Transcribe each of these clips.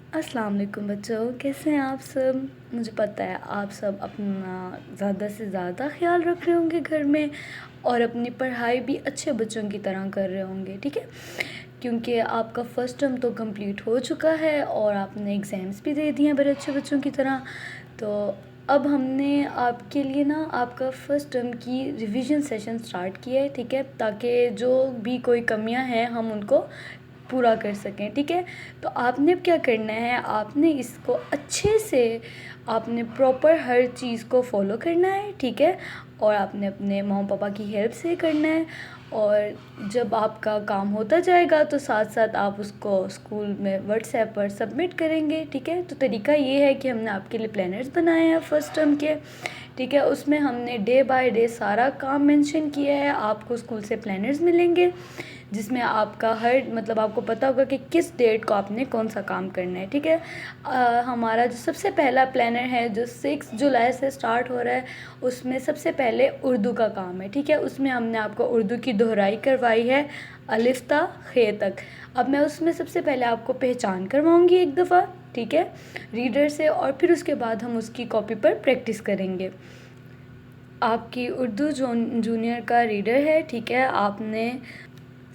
अस्सलाम वालेकुम बच्चों, कैसे हैं आप सब। मुझे पता है आप सब अपना ज़्यादा से ज़्यादा ख्याल रख रहे होंगे घर में और अपनी पढ़ाई भी अच्छे बच्चों की तरह कर रहे होंगे, ठीक है। क्योंकि आपका फ़र्स्ट टर्म तो कंप्लीट हो चुका है और आपने एग्ज़ाम्स भी दे दिए हैं बड़े अच्छे बच्चों की तरह। तो अब हमने आपके लिए ना आपका फ़र्स्ट टर्म की रिवीजन सेशन स्टार्ट किया है, ठीक है, ताकि जो भी कोई कमियां हैं हम उनको पूरा कर सकें, ठीक है। तो आपने अब क्या करना है, आपने इसको अच्छे से आपने प्रॉपर हर चीज़ को फॉलो करना है, ठीक है। और आपने अपने मम्मी पापा की हेल्प से करना है। और जब आपका काम होता जाएगा तो साथ साथ आप उसको स्कूल में व्हाट्सएप पर सबमिट करेंगे, ठीक है। तो तरीका ये है कि हमने आपके लिए प्लानर्स बनाए हैं फ़र्स्ट टर्म के, ठीक है। उसमें हमने डे बाय डे सारा काम मेंशन किया है। आपको स्कूल से प्लानर्स मिलेंगे जिसमें आपका हर मतलब आपको पता होगा कि किस डेट को आपने कौन सा काम करना है, ठीक है। हमारा जो सबसे पहला प्लानर है जो 6 जुलाई से स्टार्ट हो रहा है, उसमें सबसे पहले उर्दू का काम है, ठीक है। उसमें हमने आपको उर्दू की दोहराई करवाई है अलिफ ता खे तक। अब मैं उसमें सबसे पहले आपको पहचान करवाऊँगी एक दफ़ा, ठीक है, रीडर से, और फिर उसके बाद हम उसकी कॉपी पर प्रैक्टिस करेंगे। आपकी उर्दू जूनियर का रीडर है, ठीक है। आपने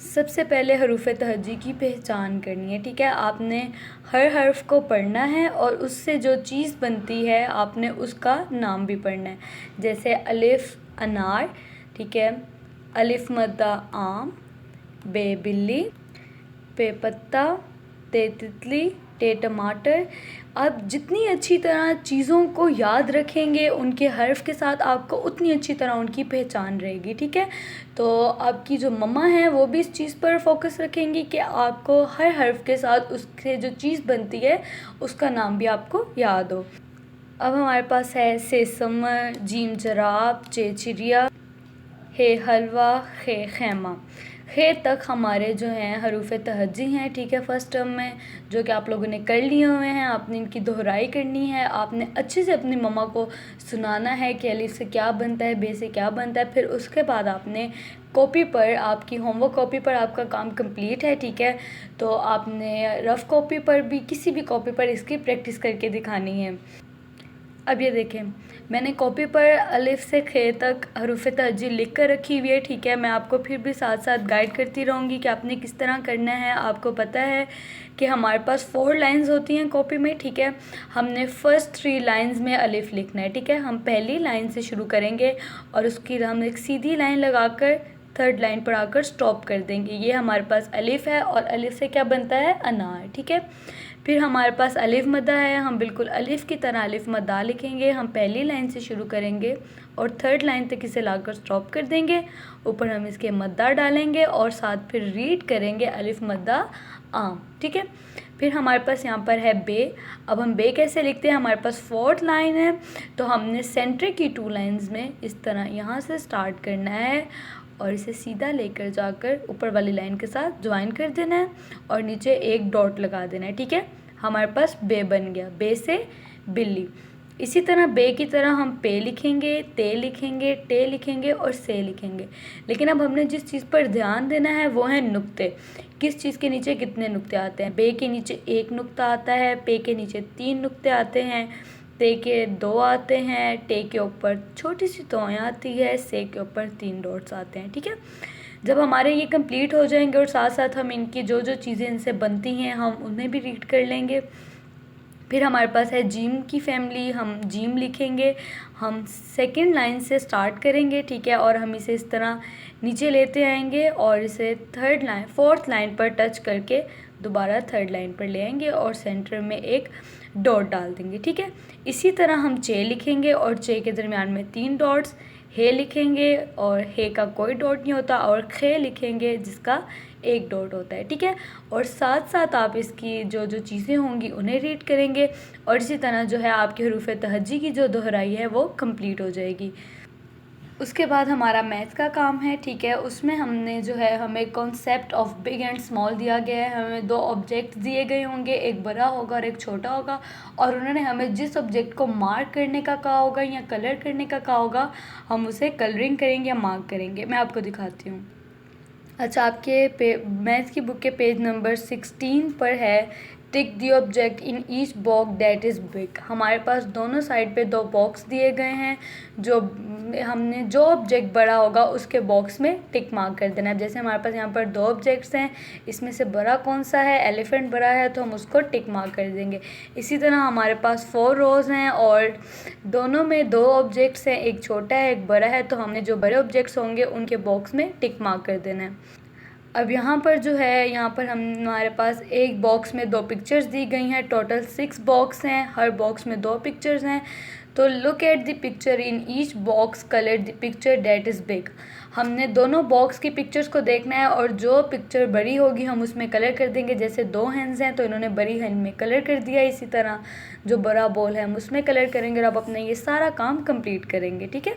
सबसे पहले हरूफ तहज्जी की पहचान करनी है, ठीक है। आपने हर हर्फ को पढ़ना है और उससे जो चीज़ बनती है आपने उसका नाम भी पढ़ना है। जैसे अलिफ अनार, ठीक है, अलिफ मद्दा आम, बे बिल्ली, पे पत्ता, ते तितली, टे टमाटर। आप जितनी अच्छी तरह चीज़ों को याद रखेंगे उनके हर्फ के साथ, आपको उतनी अच्छी तरह उनकी पहचान रहेगी, ठीक है। तो आपकी जो मम्मा हैं वो भी इस चीज़ पर फोकस रखेंगी कि आपको हर हर्फ के साथ उससे जो चीज़ बनती है उसका नाम भी आपको याद हो। अब हमारे पास है सेसमर, जीम जराब, चे चिड़िया, हे हलवा, खे खैमा। खे तक हमारे जो हैं हरूफ तहज्जी हैं, ठीक है, फ़र्स्ट टर्म में, जो कि आप लोगों ने कर लिए हुए हैं। आपने इनकी दोहराई करनी है। आपने अच्छे से अपनी मम्मा को सुनाना है कि अलिफ से क्या बनता है, बे से क्या बनता है। फिर उसके बाद आपने कॉपी पर, आपकी होमवर्क कॉपी पर आपका काम कंप्लीट है, ठीक है। तो आपने रफ़ कॉपी पर भी, किसी भी कॉपी पर इसकी प्रैक्टिस करके दिखानी है। अब ये देखें, मैंने कॉपी पर अलिफ से खे तक हरूफ तहज्जी लिख कर रखी हुई है, ठीक है। मैं आपको फिर भी साथ साथ गाइड करती रहूँगी कि आपने किस तरह करना है। आपको पता है कि हमारे पास 4 लाइंस होती हैं कॉपी में, ठीक है। हमने फ़र्स्ट 3 लाइंस में अलिफ लिखना है, ठीक है। हम पहली लाइन से शुरू करेंगे और उसकी हम एक सीधी लाइन लगाकर 3rd लाइन पर आकर स्टॉप कर देंगे। ये हमारे पास अलिफ है और अलिफ से क्या बनता है, अनार, ठीक है। फिर हमारे पास अलिफ मद्दा है, हम बिल्कुल अलिफ की तरह अलिफ मद्दा लिखेंगे। हम पहली लाइन से शुरू करेंगे और 3rd लाइन तक इसे लाकर स्टॉप कर देंगे। ऊपर हम इसके मद्दा डालेंगे और साथ फिर रीड करेंगे अलिफ मद्दा आम, ठीक है। फिर हमारे पास यहाँ पर है बे। अब हम बे कैसे लिखते हैं, हमारे पास 4th लाइन है, तो हमने सेंटर की 2 लाइंस में इस तरह यहाँ से स्टार्ट करना है और इसे सीधा लेकर जाकर ऊपर वाली लाइन के साथ ज्वाइन कर देना है और नीचे एक डॉट लगा देना है, ठीक है। हमारे पास बे बन गया, बे से बिल्ली। इसी तरह बे की तरह हम पे लिखेंगे, ते लिखेंगे, टे लिखेंगे और से लिखेंगे। लेकिन अब हमने जिस चीज़ पर ध्यान देना है वो है नुक्ते। किस चीज़ के नीचे कितने नुक्ते आते हैं। बे के नीचे 1 नुक्ता आता है, पे के नीचे 3 नुक्ते आते हैं, ते के 2 आते हैं, टे के ऊपर छोटी सी तोएं आती है, से के ऊपर 3 डॉट्स आते हैं, ठीक है। जब हमारे ये कंप्लीट हो जाएंगे और साथ साथ हम इनकी जो जो चीज़ें इनसे बनती हैं हम उन्हें भी रीड कर लेंगे। फिर हमारे पास है जीम की फैमिली, हम जीम लिखेंगे। हम 2nd लाइन से स्टार्ट करेंगे, ठीक है, और हम इसे इस तरह नीचे लेते आएंगे और इसे 4th लाइन पर टच करके दोबारा 3rd लाइन पर ले आएंगे और सेंटर में एक डॉट डाल देंगे, ठीक है। इसी तरह हम चे लिखेंगे और चे के दरमियान में 3 डॉट्स, हे लिखेंगे और हे का कोई डॉट नहीं होता, और खे लिखेंगे जिसका 1 डॉट होता है, ठीक है। और साथ साथ आप इसकी जो जो चीज़ें होंगी उन्हें रीड करेंगे और इसी तरह जो है आपके हरूफ तहज्जी की जो दोहराई है वो कंप्लीट हो जाएगी। उसके बाद हमारा मैथ का काम है, ठीक है। उसमें हमने जो है, हमें concept of big and small दिया गया है। हमें 2 ऑब्जेक्ट दिए गए होंगे, एक बड़ा होगा और एक छोटा होगा, और उन्होंने हमें जिस ऑब्जेक्ट को मार्क करने का कहा होगा या कलर करने का कहा होगा हम उसे कलरिंग करेंगे या मार्क करेंगे। मैं आपको दिखाती हूँ। अच्छा, आपके मैथ की बुक के पेज नंबर 16 पर है tick the object in each box that is big. हमारे पास दोनों साइड पे 2 बॉक्स दिए गए हैं, जो हमने जो ऑब्जेक्ट बड़ा होगा उसके बॉक्स में टिक मार्क कर देना है। जैसे हमारे पास यहाँ पर 2 ऑब्जेक्ट्स हैं, इसमें से बड़ा कौन सा है, एलिफेंट बड़ा है तो हम उसको टिक मार्क कर देंगे। इसी तरह हमारे पास 4 रोज़ हैं और दोनों में 2 ऑब्जेक्ट्स हैं, एक छोटा है एक बड़ा है, तो हमने जो बड़े ऑब्जेक्ट्स होंगे उनके बॉक्स में टिक मार्क कर देना है। अब यहाँ पर जो है, यहाँ पर हमारे पास एक बॉक्स में 2 पिक्चर्स दी गई हैं, टोटल 6 बॉक्स हैं, हर बॉक्स में 2 पिक्चर्स हैं। तो look at the picture in each box, colour the picture that is big. हमने दोनों बॉक्स की पिक्चर्स को देखना है और जो पिक्चर बड़ी होगी हम उसमें कलर कर देंगे। जैसे 2 हैंड्स हैं तो इन्होंने बड़ी हैंड में कलर कर दिया, इसी तरह जो बड़ा बॉल है हम उसमें कलर करेंगे और अब अपना ये सारा काम कंप्लीट करेंगे, ठीक है।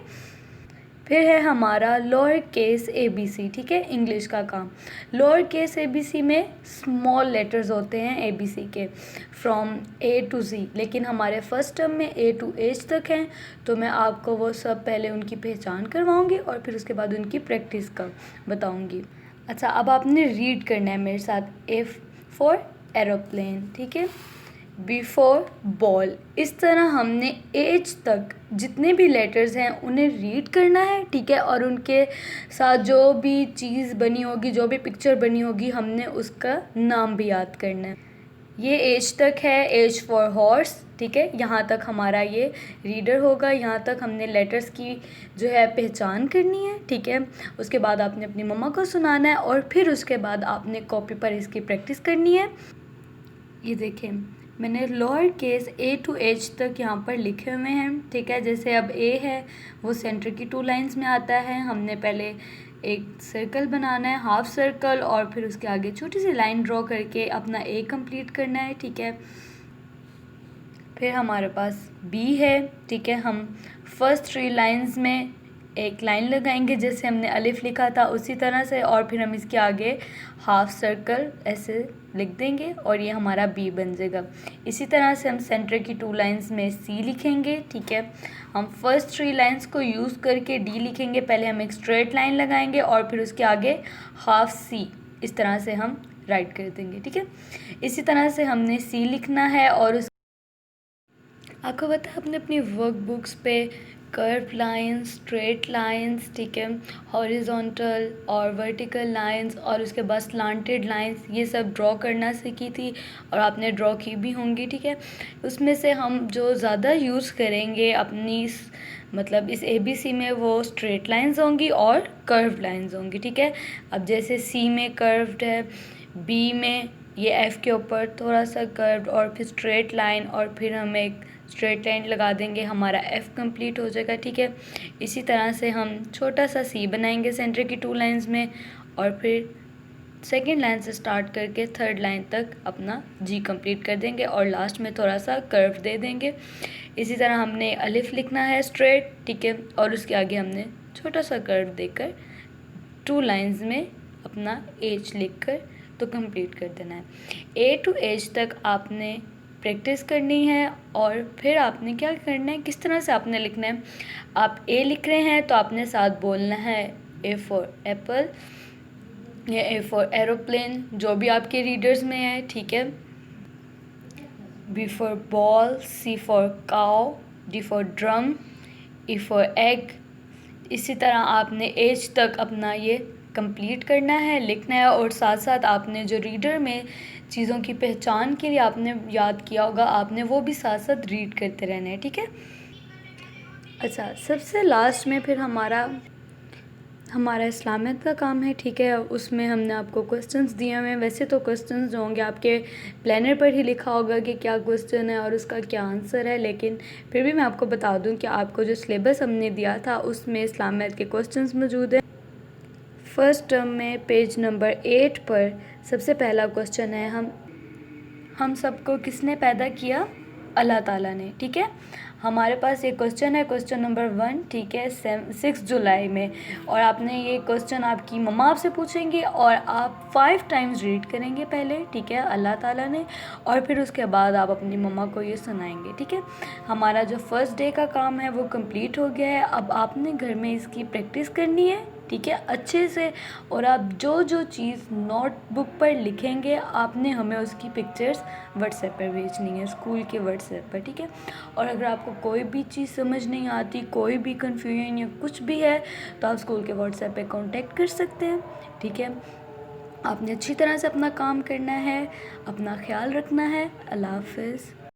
फिर है हमारा लोअर केस ABC, ठीक है, इंग्लिश का काम। लोअर केस ABC में स्मॉल लेटर्स होते हैं ABC के, फ्रॉम A to Z, लेकिन हमारे फर्स्ट टर्म में A to H तक हैं, तो मैं आपको वो सब पहले उनकी पहचान करवाऊंगी और फिर उसके बाद उनकी प्रैक्टिस का बताऊंगी। अच्छा, अब आपने रीड करना है मेरे साथ। A for एरोप्लेन, ठीक है, B for बॉल। इस तरह हमने H तक जितने भी लेटर्स हैं उन्हें रीड करना है, ठीक है, और उनके साथ जो भी चीज़ बनी होगी, जो भी पिक्चर बनी होगी, हमने उसका नाम भी याद करना है। ये H तक है, H for हॉर्स, ठीक है, यहाँ तक हमारा ये रीडर होगा, यहाँ तक हमने लेटर्स की जो है पहचान करनी है, ठीक है। उसके बाद आपने अपनी मम्मा को सुनाना है और फिर उसके बाद आपने कॉपी पर इसकी प्रैक्टिस करनी है। ये देखें, मैंने lower case A to H तक यहाँ पर लिखे हुए हैं, ठीक है। जैसे अब A है वो सेंटर की 2 लाइंस में आता है। हमने पहले एक सर्कल बनाना है, हाफ सर्कल, और फिर उसके आगे छोटी सी लाइन ड्रॉ करके अपना A कंप्लीट करना है, ठीक है। फिर हमारे पास B है, ठीक है। हम फर्स्ट 3 लाइंस में एक लाइन लगाएंगे जैसे हमने अलिफ लिखा था उसी तरह से, और फिर हम इसके आगे हाफ सर्कल ऐसे लिख देंगे और ये हमारा B बन जाएगा। इसी तरह से हम सेंटर की 2 लाइंस में C लिखेंगे, ठीक है। हम फर्स्ट 3 लाइंस को यूज़ करके D लिखेंगे। पहले हम एक स्ट्रेट लाइन लगाएंगे और फिर उसके आगे हाफ C, इस तरह से हम राइट कर देंगे, ठीक है। इसी तरह से हमने C लिखना है और आपको पता है अपने अपनी वर्कबुक्स पे कर्व लाइंस, स्ट्रेट लाइंस, ठीक है, हॉरिजॉन्टल और वर्टिकल लाइंस और उसके बाद स्लांटेड लाइंस, ये सब ड्रॉ करना सीखी थी और आपने ड्रॉ की भी होंगी, ठीक है। उसमें से हम जो ज़्यादा यूज़ करेंगे अपनी मतलब इस ABC में वो स्ट्रेट लाइंस होंगी और कर्व लाइंस होंगी, ठीक है। अब जैसे C में कर्व्ड है, B में ये F के ऊपर थोड़ा सा कर्व्ड और फिर स्ट्रेट लाइन और फिर हम एक स्ट्रेट लाइन लगा देंगे, हमारा F कंप्लीट हो जाएगा, ठीक है। इसी तरह से हम छोटा सा C बनाएंगे सेंटर की 2 लाइंस में और फिर सेकेंड लाइन से स्टार्ट करके थर्ड लाइन तक अपना G कंप्लीट कर देंगे और लास्ट में थोड़ा सा कर्व दे देंगे। इसी तरह हमने अलिफ लिखना है स्ट्रेट, ठीक है, और उसके आगे हमने छोटा सा कर्व देकर 2 लाइंस में अपना H लिखकर तो कंप्लीट कर देना है। A to H तक आपने प्रैक्टिस करनी है और फिर आपने क्या करना है, किस तरह से आपने लिखना है। आप A लिख रहे हैं तो आपने साथ बोलना है A for एप्पल या A for एरोप्लेन, जो भी आपके रीडर्स में है, ठीक है। B for ball, C for cow, D for drum, E for egg. इसी तरह आपने H तक अपना ये कंप्लीट करना है, लिखना है और साथ साथ आपने जो रीडर में चीज़ों की पहचान के लिए आपने याद किया होगा, आपने वो भी साथ साथ रीड करते रहना है, ठीक है। अच्छा, सबसे लास्ट में फिर हमारा इस्लामियत का काम है, ठीक है। उसमें हमने आपको क्वेश्चंस दिए हुए हैं। वैसे तो क्वेश्चंस जो होंगे आपके प्लानर पर ही लिखा होगा कि क्या क्वेश्चन है और उसका क्या आंसर है, लेकिन फिर भी मैं आपको बता दूं कि आपको जो सिलेबस हमने दिया था उसमें इस्लामियत के क्वेश्चंस मौजूद हैं। फर्स्ट टर्म में पेज नंबर 8 पर सबसे पहला क्वेश्चन है, हम सबको किसने पैदा किया? अल्लाह ताला ने, ठीक है। हमारे पास ये क्वेश्चन है, क्वेश्चन नंबर 1, ठीक है, 6 जुलाई में, और आपने ये क्वेश्चन आपकी मम्मा आपसे पूछेंगी और आप 5 टाइम्स रीड करेंगे पहले, ठीक है, अल्लाह ताला ने, और फिर उसके बाद आप अपनी मम्मा को ये सुनाएंगे, ठीक है। हमारा जो फर्स्ट डे का काम है वो कंप्लीट हो गया है। अब आपने घर में इसकी प्रैक्टिस करनी है, ठीक है, अच्छे से। और आप जो जो चीज़ नोटबुक पर लिखेंगे आपने हमें उसकी पिक्चर्स व्हाट्सएप पर भेजनी है, स्कूल के व्हाट्सएप पर, ठीक है। और अगर आपको कोई भी चीज़ समझ नहीं आती, कोई भी कन्फ्यूजन या कुछ भी है, तो आप स्कूल के व्हाट्सएप पे कांटेक्ट कर सकते हैं, ठीक है। आपने अच्छी तरह से अपना काम करना है, अपना ख्याल रखना है। अल्लाह हाफ़िज़।